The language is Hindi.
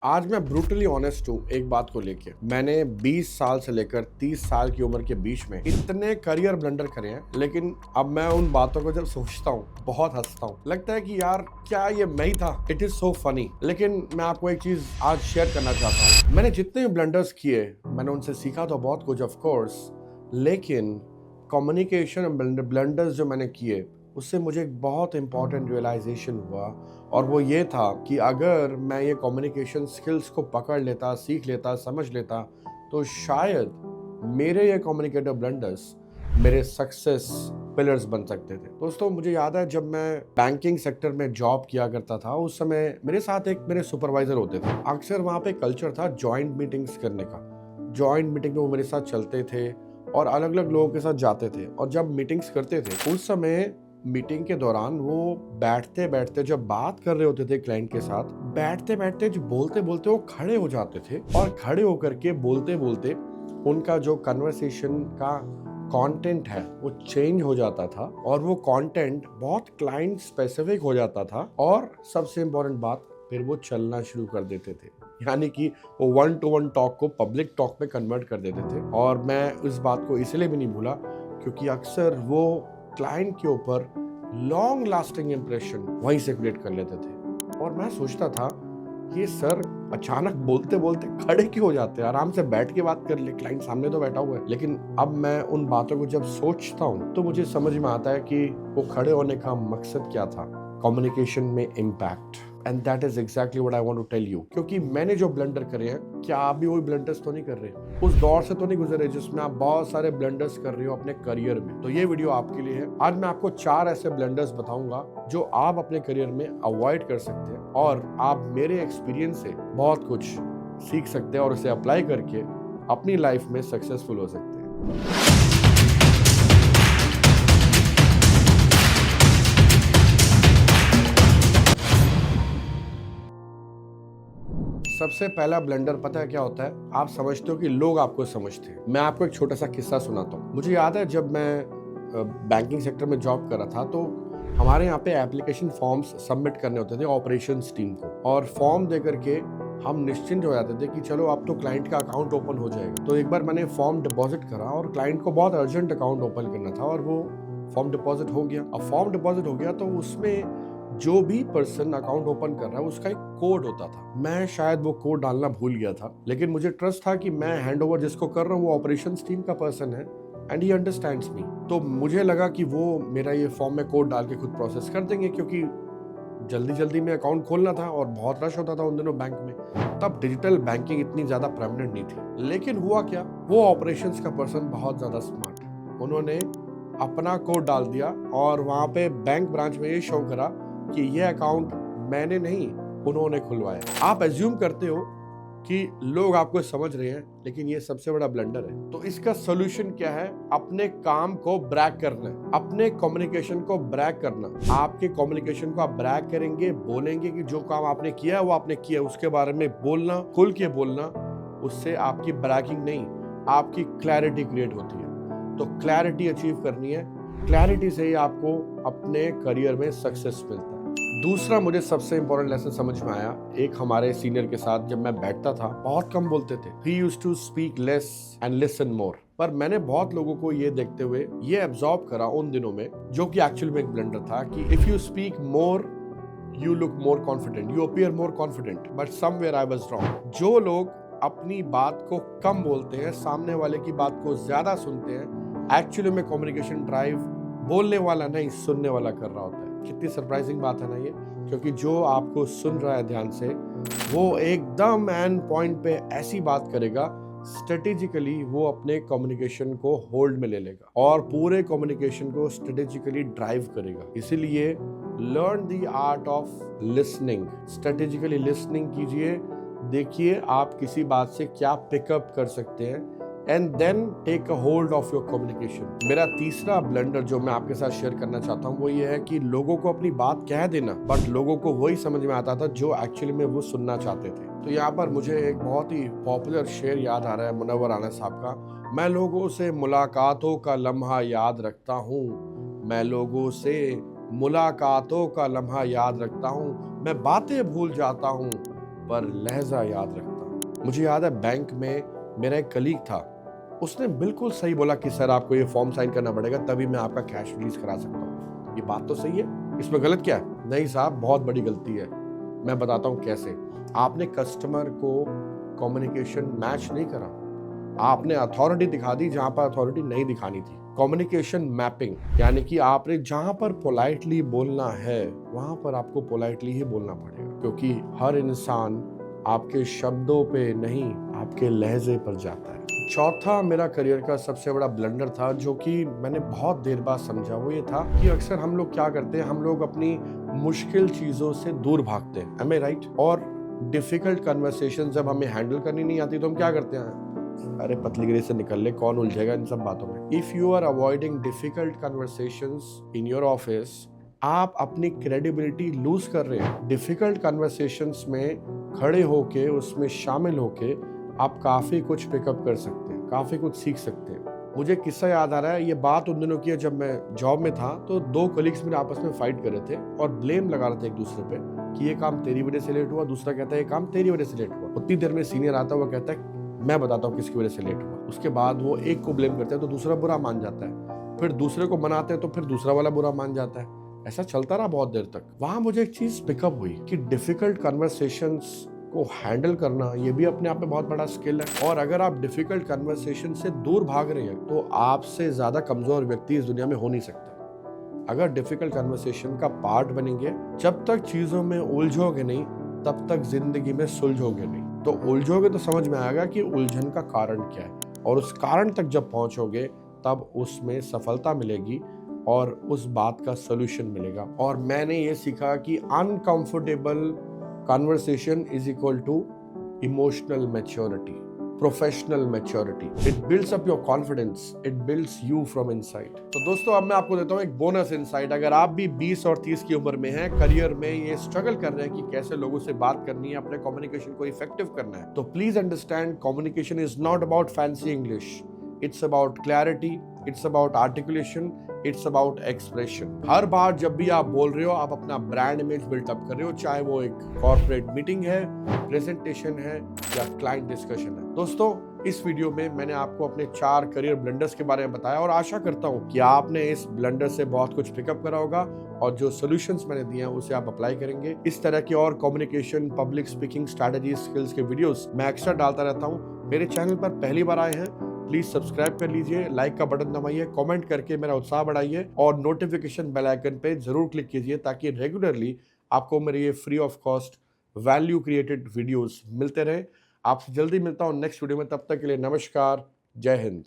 आज मैं ब्रूटली ऑनेस्ट हूँ एक बात को लेके। मैंने 20 साल से लेकर 30 साल की उम्र के बीच में इतने करियर ब्लंडर करे हैं, लेकिन अब मैं उन बातों को जब सोचता हूँ बहुत हंसता हूँ। लगता है कि यार क्या ये मैं ही था। It is so funny. लेकिन मैं आपको एक चीज आज शेयर करना चाहता हूँ। मैंने जितने भी ब्लंडर्स किए मैंने उनसे सीखा तो बहुत कुछ ऑफ कोर्स, लेकिन कम्युनिकेशन ब्लंडर्स जो मैंने किए उससे मुझे एक बहुत इंपॉर्टेंट रियलाइजेशन हुआ, और वो ये था कि अगर मैं ये कम्युनिकेशन स्किल्स को पकड़ लेता, सीख लेता, समझ लेता, तो शायद मेरे ये कम्युनिकेटिव ब्लंडर्स मेरे सक्सेस पिलर्स बन सकते थे। दोस्तों, मुझे याद है जब मैं बैंकिंग सेक्टर में जॉब किया करता था, उस समय मेरे साथ एक मेरे सुपरवाइजर होते थे। अक्सर वहाँ पे कल्चर था जॉइंट मीटिंग्स करने का। जॉइंट मीटिंग में वो मेरे साथ चलते थे और अलग अलग लोगों के साथ जाते थे, और जब मीटिंग्स करते थे उस समय मीटिंग के दौरान वो बैठते बैठते जब बात कर रहे होते थे क्लाइंट के साथ, बैठते बैठते जो बोलते बोलते वो खड़े हो जाते थे, और खड़े होकर के बोलते बोलते उनका जो कन्वर्सेशन का कंटेंट है वो चेंज हो जाता था, और वो कंटेंट बहुत क्लाइंट स्पेसिफिक हो जाता था, और सबसे इम्पोर्टेंट बात, फिर वो चलना शुरू कर देते थे। यानी कि वो 1-to-1 टॉक को पब्लिक टॉक में कन्वर्ट कर देते थे। और मैं इस बात को इसलिए भी नहीं भूला क्योंकि अक्सर वो क्लाइंट के ऊपर लॉन्ग लास्टिंग इंप्रेशन वहीं से क्रिएट कर लेते थे। और मैं सोचता था ये सर अचानक बोलते बोलते खड़े क्यों हो जाते हैं, आराम से बैठ के बात कर ले, क्लाइंट सामने तो बैठा हुआ है। लेकिन अब मैं उन बातों को जब सोचता हूँ तो मुझे समझ में आता है कि वो खड़े होने का मकसद क्या था, कम्युनिकेशन में impact. And that is exactly what I want to tell you. क्योंकि मैंने जो ब्लंडर करे हैं, क्या आप भी वही ब्लंडर्स तो नहीं कर रहे, उस दौर से तो नहीं गुजरे जिसमें आप बहुत सारे ब्लंडर्स कर रहे हो अपने करियर में। तो ये वीडियो आपके लिए है। आज मैं आपको 4 ऐसे ब्लंडर्स बताऊंगा जो आप अपने करियर में अवॉइड कर सकते हैं, और आप मेरे एक्सपीरियंस से बहुत कुछ सीख सकते हैं और उसे अप्लाई करके अपनी लाइफ में सक्सेसफुल हो सकते हैं। सबसे पहला ब्लंडर पता है क्या होता है? आप समझते हो कि लोग आपको समझते हैं। मैं आपको एक छोटा सा किस्सा सुनाता हूँ। मुझे याद है जब मैं बैंकिंग सेक्टर में जॉब कर रहा था, तो हमारे यहाँ पे एप्लीकेशन फॉर्म्स सबमिट करने होते थे ऑपरेशंस टीम को, और फॉर्म दे करके हम निश्चिंत हो जाते थे कि चलो अब तो क्लाइंट का अकाउंट ओपन हो जाएगा। तो एक बार मैंने फॉर्म डिपॉजिट करा, और क्लाइंट को बहुत अर्जेंट अकाउंट ओपन करना था, और वो फॉर्म डिपॉजिट हो गया। अब फॉर्म डिपॉजिट हो गया तो उसमें जो भी पर्सन अकाउंट ओपन कर रहा है उसका एक कोड होता था। मैं शायद वो कोड डालना भूल गया था, लेकिन मुझे ट्रस्ट था कि मैं हैंड ओवर जिसको कर रहा हूँ वो ऑपरेशंस टीम का पर्सन है एंड ही अंडरस्टैंड्स मी। तो मुझे लगा कि वो मेरा ये फॉर्म में कोड डाल के खुद प्रोसेस कर देंगे, क्योंकि जल्दी जल्दी में अकाउंट खोलना था और बहुत रश होता था उन दिनों बैंक में। तब डिजिटल बैंकिंग इतनी ज्यादा प्रेमिनेंट नहीं थी। लेकिन हुआ क्या, वो ऑपरेशंस का पर्सन बहुत ज्यादा स्मार्ट, उन्होंने अपना कोड डाल दिया, और वहां पे बैंक ब्रांच में ये शो करा कि ये अकाउंट मैंने नहीं, उन्होंने खुलवाया। आप एज्यूम करते हो कि लोग आपको समझ रहे हैं, लेकिन ये सबसे बड़ा ब्लंडर है। तो इसका सोल्यूशन क्या है? अपने काम को ब्रैग करना है, अपने कम्युनिकेशन को ब्रैग करना। आपके कम्युनिकेशन को आप ब्रैग करेंगे, बोलेंगे कि जो काम आपने किया है वो आपने किया, उसके बारे में बोलना, खुल के बोलना। उससे आपकी ब्रैगिंग नहीं, आपकी क्लैरिटी क्रिएट होती है। तो क्लैरिटी अचीव करनी है, क्लैरिटी से ही आपको अपने करियर में सक्सेस मिलता है। दूसरा मुझे सबसे इंपॉर्टेंट लेसन समझ में आया, एक हमारे सीनियर के साथ जब मैं बैठता था, बहुत कम बोलते थे। He used to speak less and listen more। पर मैंने बहुत लोगों को ये देखते हुए ये एब्जॉर्ब करा उन दिनों में, जो कि एक्चुअली में एक ब्लंडर था, कि if you speak more you look more confident, you appear more confident, but somewhere I was wrong. जो लोग अपनी बात को कम बोलते हैं, सामने वाले की बात को ज्यादा सुनते हैं, एक्चुअली में कम्युनिकेशन ड्राइव बोलने वाला नहीं सुनने वाला कर रहा होता है। कितनी सरप्राइजिंग बात है ना ये, क्योंकि जो आपको सुन रहा है ध्यान से, वो एकदम एंड पॉइंट पे ऐसी बात करेगा, स्ट्रेटेजिकली वो अपने कम्युनिकेशन को होल्ड में ले लेगा और पूरे कम्युनिकेशन को स्ट्रेटेजिकली ड्राइव करेगा। इसीलिए learn the art of listening. Strategically listening कीजिए, देखिए आप किसी बात से क्या पिकअप कर सकते हैं, and then take a hold of your communication. मेरा तीसरा ब्लंडर जो मैं आपके साथ शेयर करना चाहता हूँ वो ये है कि लोगों को अपनी बात कह देना, बट लोगों को वही समझ में आता था जो एक्चुअली में वो सुनना चाहते थे। तो यहाँ पर मुझे एक बहुत ही पॉपुलर शेर याद आ रहा है मुनव्वर आना साहब का। मैं लोगों से मुलाकातों का लम्हा याद रखता हूँ, मैं लोगों से मुलाकातों का लम्हा याद रखता हूँ, मैं बातें भूल जाता हूँ पर लहजा याद रखता। मुझे याद है बैंक में मेरा एक कलीग था, उसने बिल्कुल सही बोला कि सर आपको ये फॉर्म साइन करना पड़ेगा तभी मैं आपका कैश रिलीज करा सकता हूँ। ये बात तो सही है, इसमें गलत क्या है? नहीं साहब, बहुत बड़ी गलती है। मैं बताता हूँ कैसे। आपने कस्टमर को कम्युनिकेशन मैच नहीं करा, आपने अथॉरिटी दिखा दी जहां पर अथॉरिटी नहीं दिखानी थी। कम्युनिकेशन मैपिंग, यानी कि आपने जहां पर पोलाइटली बोलना है वहां पर आपको पोलाइटली ही बोलना पड़ेगा, क्योंकि हर इंसान आपके शब्दों पे नहीं आपके लहजे पर जाता है। चौथा मेरा करियर का सबसे बड़ा ब्लंडर था, जो कि मैंने बहुत देर बाद समझा, वो ये था कि अक्सर हम लोग क्या करते हैं, हम लोग अपनी मुश्किल चीजों से दूर भागते हैं। Am I right? और डिफिकल्ट कन्वर्सेशन जब हमें हैंडल करनी नहीं आती तो हम क्या करते हैं, अरे पतलीगिरी से निकल ले, कौन उलझेगा इन सब बातों में। If you are avoiding difficult conversations in your office, आप अपनी क्रेडिबिलिटी लूज कर रहे हैं। डिफिकल्ट कन्वर्सेशंस में खड़े होके उसमें शामिल होके आप काफी कुछ पिकअप कर सकते हैं, काफी कुछ सीख सकते हैं। मुझे किस्सा याद आ रहा है, ये बात उन दिनों की है जब मैं जॉब में था, तो दो कलीग्स मेरे आपस में फाइट कर रहे थे और ब्लेम लगा रहे थे एक दूसरे पे कि ये काम तेरी वजह से लेट हुआ, दूसरा कहता है ये काम तेरी वजह से लेट हुआ। उतनी देर में सीनियर आता है, वो कहता है मैं बताता हूँ किसकी वजह से लेट हुआ। उसके बाद वो एक को ब्लेम करते हैं तो दूसरा बुरा मान जाता है, फिर दूसरे को मनाते हैं तो फिर दूसरा वाला बुरा मान जाता है। ऐसा चलता रहा बहुत देर तक। वहां मुझे एक चीज पिकअप हुई कि डिफिकल्ट कन्वर्सेशंस को हैंडल करना ये भी अपने आप में बहुत बड़ा स्किल है। और अगर आप डिफिकल्ट कन्वर्सेशन से दूर भाग रहे हैं तो आपसे ज्यादा कमजोर व्यक्ति इस दुनिया में हो नहीं सकता। अगर डिफिकल्ट कन्वर्सेशन का पार्ट बनेंगे, जब तक चीजों में उलझोगे नहीं तब तक जिंदगी में सुलझोगे नहीं। तो उलझोगे तो समझ में आएगा कि उलझन का कारण क्या है, और उस कारण तक जब पहुंचोगे तब उसमें सफलता मिलेगी और उस बात का सॉल्यूशन मिलेगा। और मैंने ये सीखा कि uncomfortable conversation is equal to emotional maturity, professional maturity. It builds up your confidence, it builds you from inside. तो दोस्तों अब मैं आपको देता हूं एक बोनस इनसाइट। अगर आप भी 20 और 30 की उम्र में हैं, करियर में ये स्ट्रगल कर रहे हैं कि कैसे लोगों से बात करनी है, अपने कम्युनिकेशन को इफेक्टिव करना है, तो please understand, communication is not about fancy English, it's about clarity, it's about articulation, it's about expression. हर बार जब भी आप बोल रहे हो आप अपना ब्रांड इमेज बिल्टअप कर रहे हो, चाहे वो एक कॉर्पोरेट मीटिंग है, प्रेजेंटेशन है या क्लाइंट डिस्कशन है। दोस्तों इस वीडियो में मैंने आपको अपने 4 करियर ब्लंडर्स के बारे में बताया और आशा करता हूं कि आपने इस ब्लंडर से बहुत कुछ पिकअप करा होगा और जो सॉल्यूशंस मैंने दिए हैं उसे आप अप्लाई करेंगे। इस तरह की और communication, public speaking, strategy, skills के वीडियोस मैं एक्स्ट्रा डालता रहता हूं। मेरे चैनल पर पहली बार आए हैं, प्लीज सब्सक्राइब कर लीजिए, लाइक का बटन दबाइए, कमेंट करके मेरा उत्साह बढ़ाइए और नोटिफिकेशन बेल आइकन पे जरूर क्लिक कीजिए ताकि रेगुलरली आपको मेरे ये free of cost value created videos मिलते रहे। आपसे जल्दी मिलता हूं नेक्स्ट वीडियो में, तब तक के लिए नमस्कार, जय हिंद।